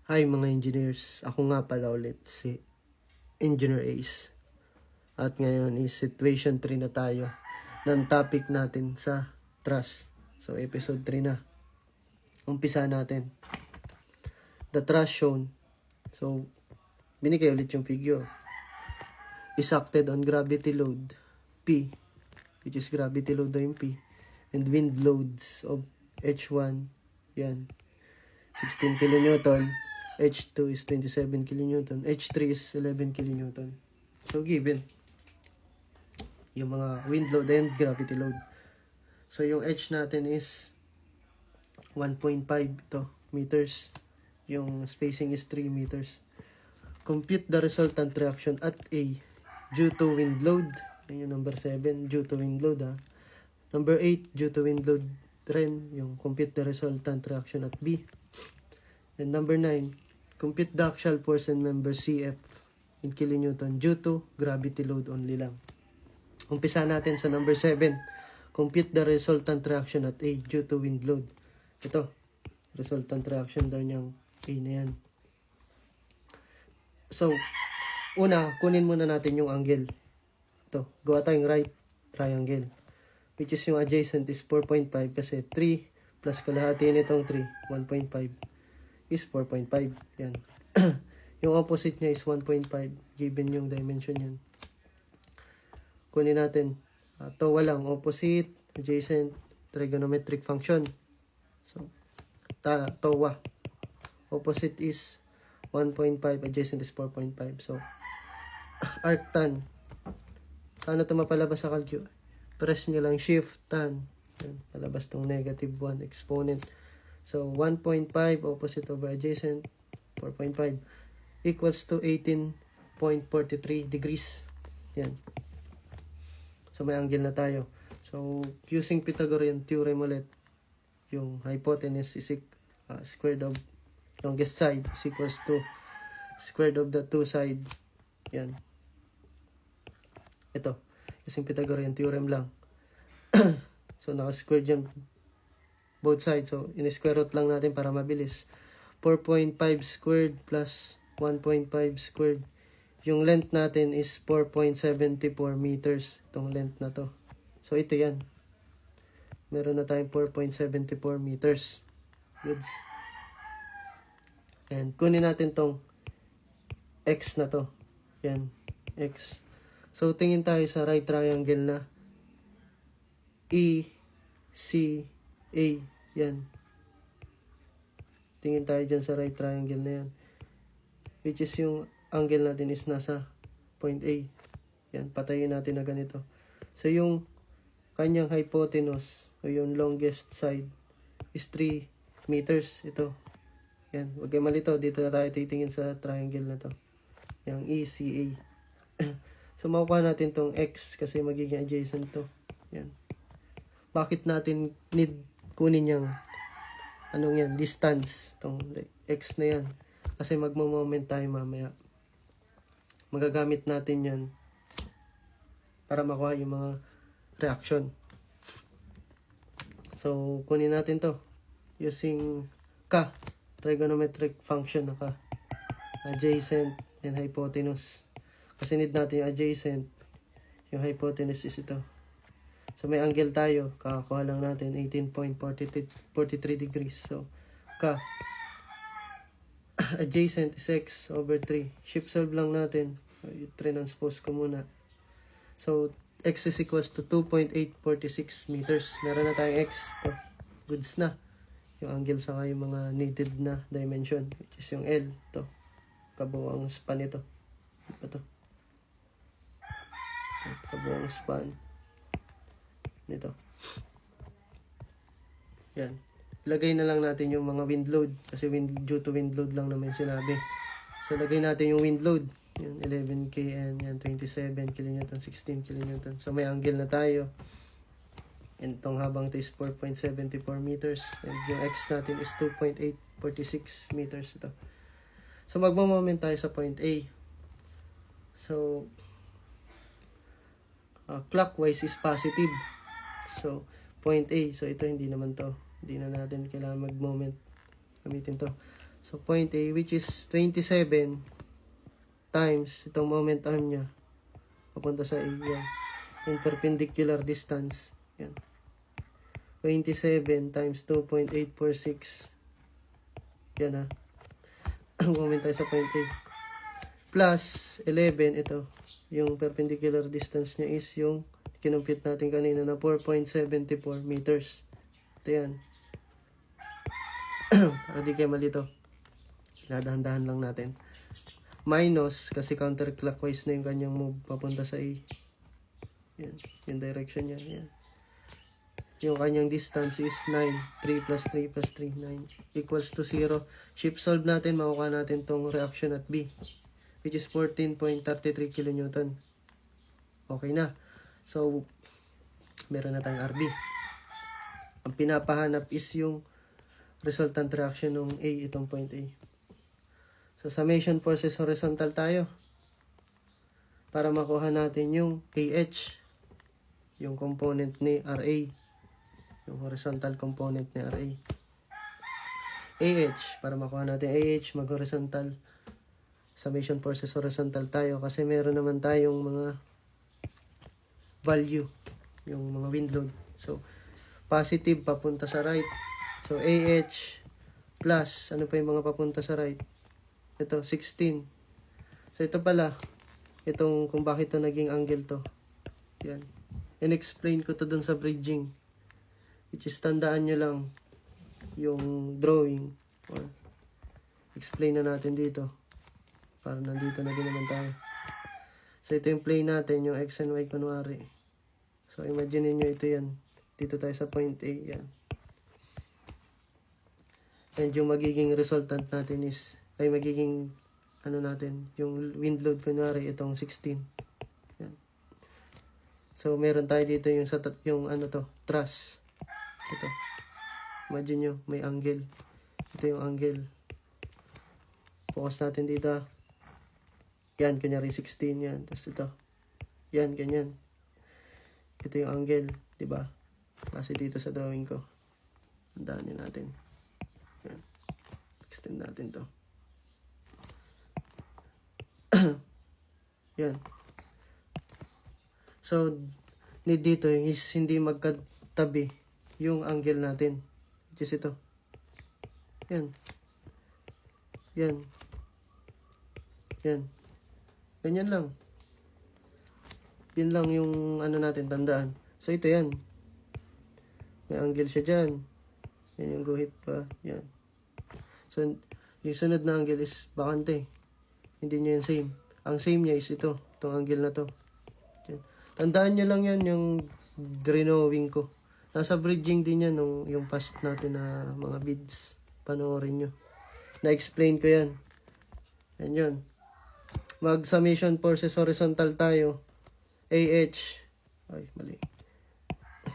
Hi mga engineers, ako nga pala ulit si Engineer Ace. At ngayon is situation 3 na tayo ng topic natin sa trust. So episode 3 na. Umpisa natin. The trust shown. So binigay ulit yung figure. Is acted on gravity load P, which is gravity load o yung P, and wind loads of H1, yan, 16 kN. H2 is 27 kN. H3 is 11 kN. So, given yung mga wind load and gravity load. So, yung H natin is 1.5 ito, meters. Yung spacing is 3 meters. Compute the resultant reaction at A due to wind load. Yan yung number 7, due to wind load. Number 8, due to wind load rin. Yung compute the resultant reaction at B. And number 9, compute the axial force and member CF in kilonewton due to gravity load only lang. Umpisa natin sa number 7. Compute the resultant reaction at A due to wind load. Ito, resultant reaction daw niyang A na yan. So, una, kunin muna natin yung angle. Ito, gawa tayong right triangle. Which is yung adjacent is 4.5 kasi 3 plus kalahati nitong 3, 1.5. is 4.5. Yan. Yung opposite niya is 1.5. Given yung dimension yan. Kunin natin. To walang opposite, adjacent, trigonometric function. So, TOA. Opposite is 1.5, adjacent is 4.5. So, arctan. Paano ito mapalabas sa calcu? Press nyo lang shift tan. Yan. Palabas tong negative 1 exponent. So, 1.5 opposite over adjacent, 4.5, equals to 18.43 degrees. Yan. So, may angle na tayo. So, using Pythagorean theorem ulit, yung hypotenuse is squared of longest side is equals to squared of the two side. Yan. Ito. Using Pythagorean theorem lang. So, naka-squared yan both sides. So, in-square root lang natin para mabilis. 4.5 squared plus 1.5 squared. Yung length natin is 4.74 meters. Itong length na to. So, ito yan. Meron na tayong 4.74 meters. Goods. And kunin natin tong X na to. Yan. X. So, tingin tayo sa right triangle na E, C, A. Yan. Tingin tayo dyan sa right triangle na yan. Which is yung angle natin is nasa point A. Yan. Patayin natin na ganito. So, yung kanyang hypotenuse o yung longest side is 3 meters. Ito. Yan. Huwag kayo malito. Dito na tayo titingin sa triangle na to. Yung ECA. So, makukuha natin tong X kasi magiging adjacent to. Yan. Bakit natin need kunin yung anong yan, distance, itong X na yan. Kasi magmo-moment tayo mamaya. Magagamit natin yan para makuha yung mga reaction. So, kunin natin to using K, trigonometric function na K. Adjacent and hypotenuse. Kasi need natin yung adjacent. Yung hypotenuse is ito. So, may angle tayo. Kakakuha lang natin 18.43 degrees. So, K. Adjacent is X over 3. Shift solve lang natin. I-transpose ko muna. So, X is equals to 2.846 meters. Meron na tayong X. Ito. Goods na. Yung angle saka yung mga needed na dimension. Which is yung L. Ito. Kabuang span ito. Ito. Kabuang span. Nito. Yan. Lagay na lang natin yung mga wind load. Kasi due to wind load lang naman sinabi. So, lagay natin yung wind load. Yan, 11 kN. Yan, 27 kN, 16 kN. So, may angle na tayo. And itong habang ito is 4.74 meters. And yung X natin is 2.846 meters. Ito. So, magmamoment tayo sa point A. So, clockwise is positive. So, point A. So, ito hindi naman to. Hindi na natin kailangan mag-moment. Gamitin to. So, point A, which is 27 times itong moment arm niya. Papunta sa A, yan. Yung perpendicular distance. Yan. 27 times 2.846. Yan ha. Moment tayo sa point A. Plus 11, ito. Yung perpendicular distance niya is yung kinumpit natin kanina na 4.74 meters. Ito yan. Para di kayo malito. Nadahan-dahan lang natin. Minus, kasi counterclockwise na yung kanyang move papunta sa A. Yan. Yung direction niya. Yan. Yung kanyang distance is 9. 3 plus 3 plus 3, 9. Equals to 0. Shift solve natin, makuha natin tong reaction at B. Which is 14.33 kilonewton. Okay na. So, meron na tayong RB. Ang pinapahanap is yung resultant reaction ng A, itong point A. So, summation forces horizontal tayo. Para makuha natin yung AH. Yung component ni RA. Yung horizontal component ni RA. AH. Para makuha natin AH, mag-horizontal. Summation forces horizontal tayo. Kasi meron naman tayong mga value. Yung mga wind load. So, positive papunta sa right. So, AH plus, ano pa yung mga papunta sa right? Ito, 16. So, ito pala, itong kung bakit ito naging angle to. Yan. In-explain ko to dun sa bridging. Which is, tandaan nyo lang yung drawing. Or, explain na natin dito. Para nandito na din naman tayo. So, ito yung plane natin, yung X and Y kunwari. So, imagine nyo ito yan. Dito tayo sa point A. Yan. And yung magiging resultant natin is, ay magiging, ano natin, yung wind load kunwari, itong 16. Yan. So, meron tayo dito yung, yung ano to, truss. Ito. Imagine nyo, may angle. Ito yung angle. Focus natin dito. Yan, kunyari 16 yan. Tapos ito. Yan, ganyan. Ito yung angle, di ba? Kasi dito sa drawing ko. Tandaan nyo natin. Yan. Extend natin to. Yan. So, need dito is hindi magkatabi yung angle natin. Which is ito. Yan. Yan. Yan. Ganyan lang. Yun lang yung ano natin, tandaan. So, ito yan. May angle siya dyan. Yan yung guhit pa. Yan. So, yung sunod na angle is bakante. Hindi niya yung same. Ang same niya is ito. Itong angle na to. Yan. Tandaan nyo lang yan yung drawing ko. Nasa bridging din yan yung past natin na mga bids. Panoorin nyo. Na-explain ko yan. Yan yun. Mag-summation forces horizontal tayo. AH. Ay, mali.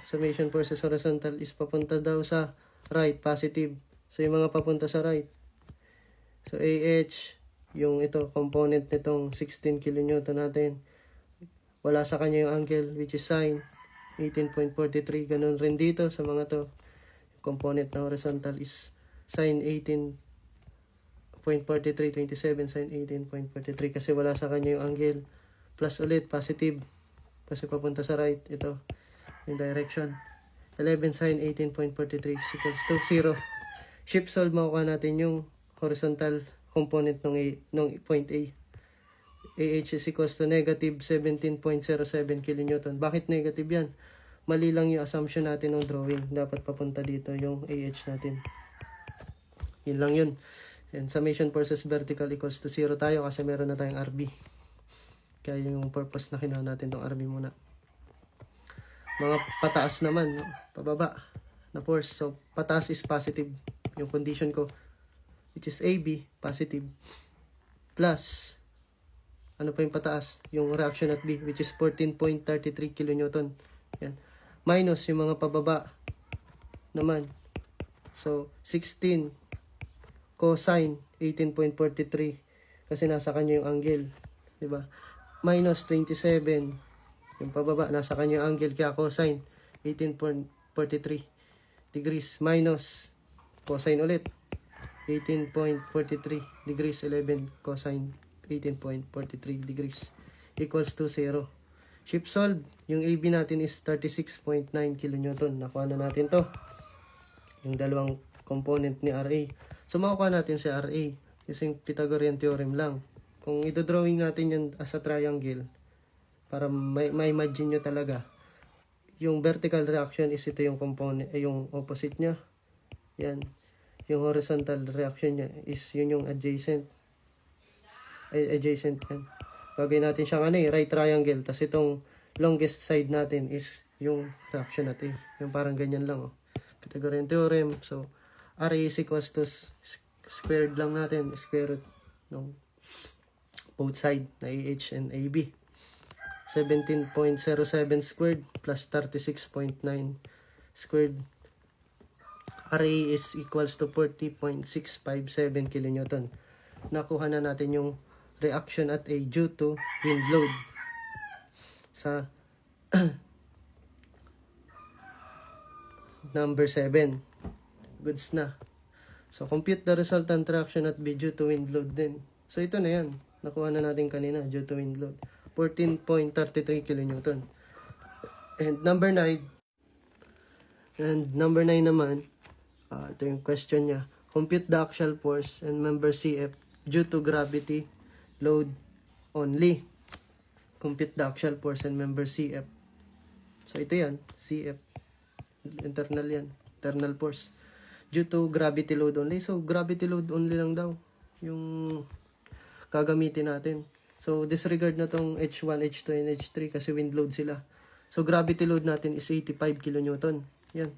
Summation forces horizontal is papunta daw sa right, positive. So, yung mga papunta sa right. So, AH, yung ito, component nitong 16 kilonewton natin. Wala sa kanya yung angle, which is sine 18.43. Ganun rin dito sa mga to. Yung component na horizontal is sine 18.43, 27, sine 18.43. Kasi wala sa kanya yung angle. Plus ulit, positive. Kasi papunta sa right. Ito, yung direction. 11 sine 18.43 equals to 0. Shift solve, makuha natin yung horizontal component ng point A. AH is equals to negative 17.07 kilonewton. Bakit negative yan? Mali lang yung assumption natin ng drawing. Dapat papunta dito yung AH natin. Yun lang yun. And summation forces vertical equals to 0 tayo kasi meron na tayong RB. Kaya yung purpose na kinuha natin tong RB muna. Mga pataas naman, no? Pababa na force. So, pataas is positive. Yung condition ko, which is AB, positive. Plus, ano pa yung pataas? Yung reaction at B, which is 14.33 kilonewton. Yan. Minus yung mga pababa naman. So, 16 cosine 18.43 kasi nasa kanya yung angle. Diba? Minus 27 yung pababa, nasa kanya yung angle, kaya cosine 18.43 degrees minus cosine ulit 18.43 degrees 11 cosine 18.43 degrees equals to 0. Shift solve, yung AB natin is 36.9 kilonewton. Nakuha na natin to. Yung dalawang component ni RA. So makukuha natin si RA using Pythagorean theorem lang. Kung ito-drawing natin yan as a triangle, para ma-imagine nyo talaga, yung vertical reaction is ito yung component, yung opposite niya. Yan. Yung horizontal reaction niya is yun yung adjacent. Adjacent yan. Gagawin natin siyang right triangle. Tapos itong longest side natin is yung reaction natin. Yung parang ganyan lang. Pythagorean theorem. So, RA is equals to squared lang natin. Square root ng both side na AH and AB. 17.07 squared plus 36.9 squared. RA is equals to 40.657 kilonewton. Nakuha na natin yung reaction at A due to wind load sa number 7. Goods na. So, compute the resultant reaction at B due to wind load din. So, ito na yan. Nakuha na natin kanina due to wind load. 14.33 kilonewton. And number 9. And number 9 naman, ito yung question niya. Compute the axial force and member CF due to gravity load only. Compute the axial force and member CF. So, ito yan. CF. Internal yan. Internal force. Due to gravity load only. So, gravity load only lang daw yung gagamitin natin. So, disregard na tong H1, H2, and H3 kasi wind load sila. So, gravity load natin is 85 kilonewton. Yan.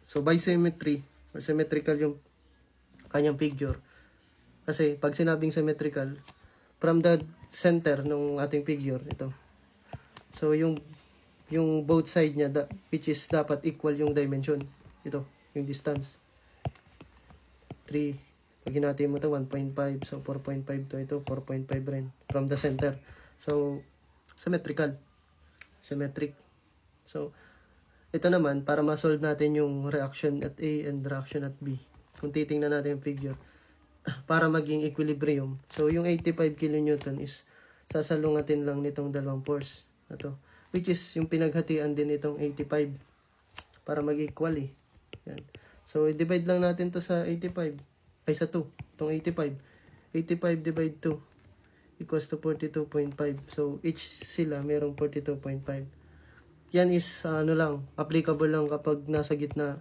So, by symmetry, or symmetrical yung kanyang figure. Kasi, pag sinabing symmetrical, from the center ng ating figure, ito. So, yung both side niya, which is dapat equal yung dimension. Ito, yung distance. 3, pag hinati mo ito, 1.5. So, 4.5 to ito, 4.5 rin. From the center. So, symmetrical. Symmetric. So, ito naman, para ma-solve natin yung reaction at A and reaction at B. Kung titingnan natin yung figure, para maging equilibrium. So, yung 85 kilonewton is sasalungatin lang nitong dalawang force na to. Which is yung pinaghatian din itong 85 para mag-equal eh. Yan. So, divide lang natin to sa 85. Ay, sa 2. Itong 85. 85 divide 2 equals to 42.5. So, each sila merong 42.5. Yan is, lang, applicable lang kapag nasa gitna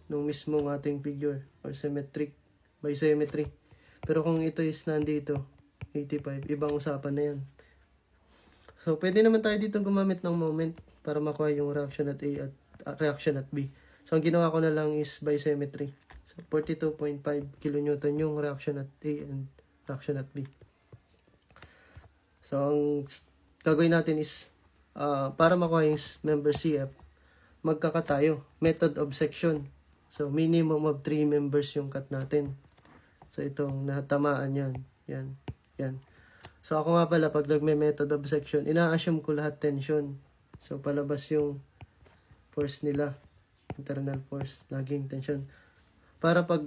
ng mismong ating figure or symmetric, by symmetry. Pero kung ito is nandito, 85, ibang usapan na yan. So, pwede naman tayo dito gumamit ng moment para makuha yung reaction at A at reaction at B. So, ang ginawa ko na lang is by symmetry. So, 42.5 kilonewton yung reaction at A and reaction at B. So, ang gagawin natin is, para makuha yung member CF, magkakatayo. Method of section. So, minimum of 3 members yung cut natin. So, itong natamaan yan. Yan. Yan. So, ako nga pala, pag nagme-method of section, ina-assume ko lahat tension. So, palabas yung force nila. Internal force. Laging tension. Para pag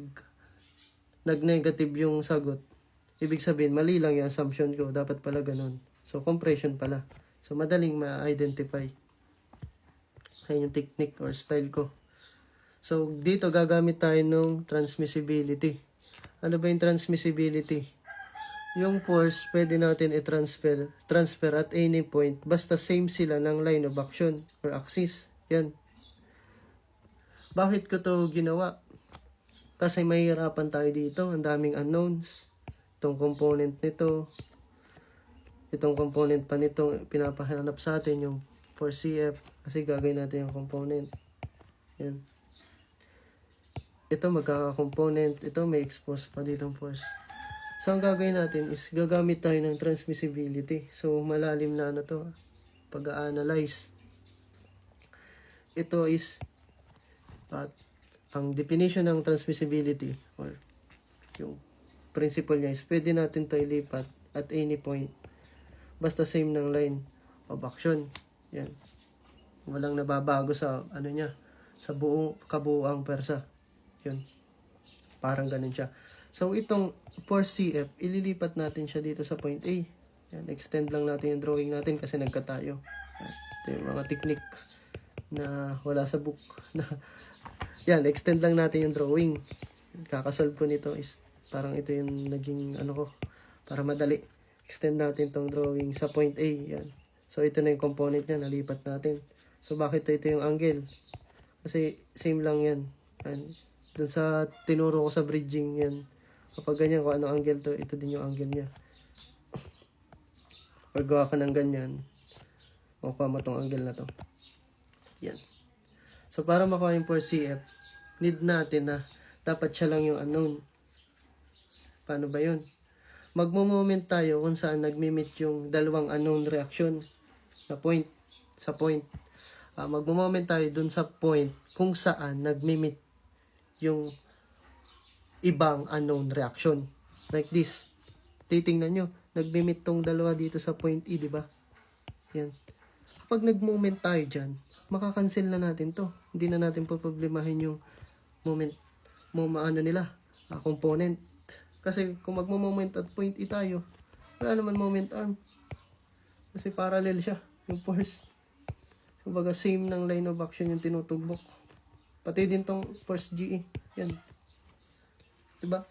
nag-negative yung sagot, ibig sabihin, mali lang yung assumption ko. Dapat pala ganun. So, compression pala. So, madaling ma-identify. Ayun yung technique or style ko. So, dito gagamit tayo ng transmissibility. Ano ba yung transmissibility? Yung force, pwede natin i-transfer at any point. Basta same sila ng line of action or axis. Yan. Bakit ko to ginawa? Kasi mahihirapan tayo dito. Ang daming unknowns. Itong component nito. Itong component pa nito, pinapahanap sa atin yung force CF. Kasi gagawin natin yung component. Yan. Ito magkaka-component. Ito may expose pa ditong force. So, ang gagawin natin is gagamit tayo ng transmissibility. So, malalim na ano to. Pag-a-analyze. Ito is ang definition ng transmissibility or yung principle niya is pwede natin ito ilipat at any point. Basta same ng line of action. Yan. Walang nababago sa ano niya. Sa buong kabuuang persa. Yun. Parang ganun siya. So, itong force CF, ililipat natin siya dito sa point A. Yan, extend lang natin yung drawing natin kasi nagkatayo. Ito yung mga technique na wala sa book. Yan, extend lang natin yung drawing. Kakasolve ko nito is parang ito yung naging ano ko para madali. Extend natin tong drawing sa point A. Yan. So, ito na yung component niya, nalipat natin. So, bakit ito yung angle? Kasi same lang yan. And dun sa tinuro ko sa bridging yan. Kapag ganyan, kung ano angle to, ito din yung angle niya. Pag gawa ka ng ganyan, makuha mo tong angle na to. Yan. So, para makuha yung 4CF, need natin na dapat siya lang yung unknown. Paano ba yun? Magmo-moment tayo kung saan nagmi-meet yung dalawang unknown reaction na point. Sa point. Magmo-moment tayo dun sa point kung saan nagmi-meet yung ibang unknown reaction. Like this. Titingnan nyo. Nagmi-meet tong dalawa dito sa point E, di ba? Yan. Kapag nag-moment tayo dyan, makakancel na natin to. Hindi na natin poproblemahin yung moment, component. Kasi kung magmo-moment at point E tayo, wala naman moment arm. Kasi parallel siya, yung force. Kumbaga same ng line of action yung tinutugbok. Pati din tong force GE. Yan. Diba?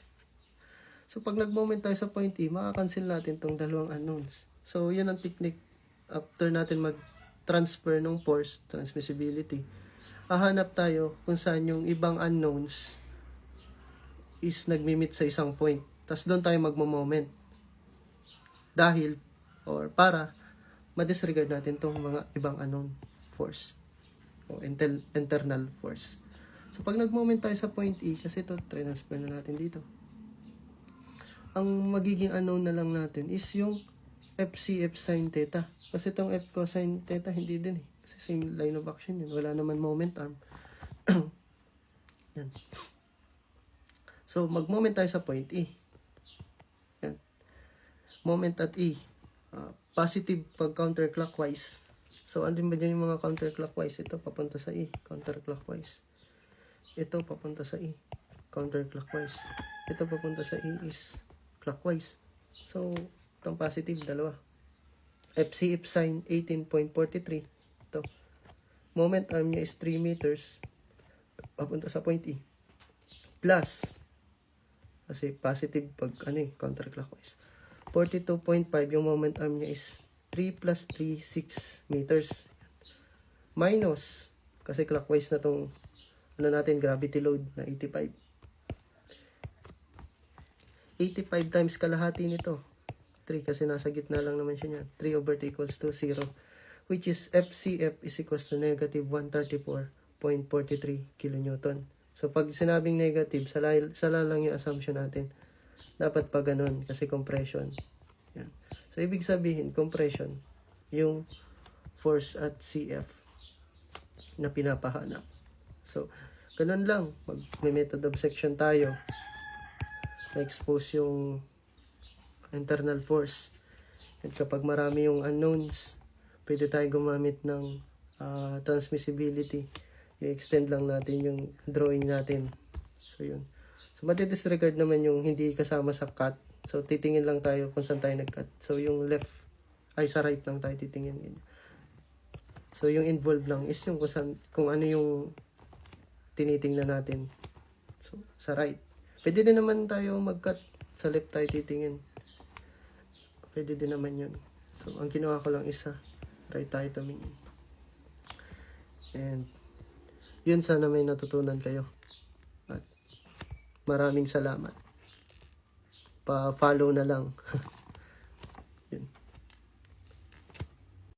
So pag nag-moment tayo sa point E, makakancel natin tong dalawang unknowns. So yun ang technique after natin mag-transfer ng force, transmissibility. Hahanap tayo kung saan yung ibang unknowns is nagmi-meet sa isang point. Tapos doon tayo magmo-moment. Dahil, or para, ma-disregard natin tong mga ibang unknown force. O internal force. So, pag nag-moment tayo sa point E, kasi ito, transfer na natin dito. Ang magiging unknown na lang natin is yung FCF sin theta. Kasi itong F cosine theta, hindi din eh. Kasi same line of action yun. Wala naman moment arm. Yan. So, mag-moment tayo sa point E. Yan. Moment at E. Positive pag counterclockwise. So, andun ba dyan yung mga counterclockwise? Ito, papunta sa E. Counterclockwise. Ito, papunta sa E. Counterclockwise. Ito, papunta sa E is clockwise. So, itong positive, dalawa. FCF sin 18.43. Ito. Moment arm niya is 3 meters. Papunta sa point E. Plus, kasi positive pag counterclockwise. 42.5 yung moment arm niya is 3 plus 3, 6 meters. Minus, kasi clockwise na tong natin, gravity load na 85. 85 times kalahati nito. 3 kasi nasa gitna lang naman siya niya. 3 over 2 equals to 0. Which is FCF is equals to negative 134.43 kilonewton. So, pag sinabing negative, sala lang yung assumption natin. Dapat pa ganun, kasi compression. Yan. So, ibig sabihin, compression, yung force at CF na pinapahanap. So, ganun lang. May method of section tayo. Na-expose yung internal force. At kapag marami yung unknowns, pwede tayo gumamit ng transmissibility. I-extend lang natin yung drawing natin. So, yun. So, mati-disregard naman yung hindi kasama sa cut. So, titingin lang tayo kung saan tayo nag-cut. So, yung left, sa right lang tayo titingin. So, yung involved lang is yung kung ano yung tinitingnan natin. So, sa right. Pwede din naman tayo mag-cut. Sa left tayo titingin. Pwede din naman yun. So, ang ginawa ko lang is right tayo tumingin. And, yun, sana may natutunan kayo. At maraming salamat. Pa-follow na lang.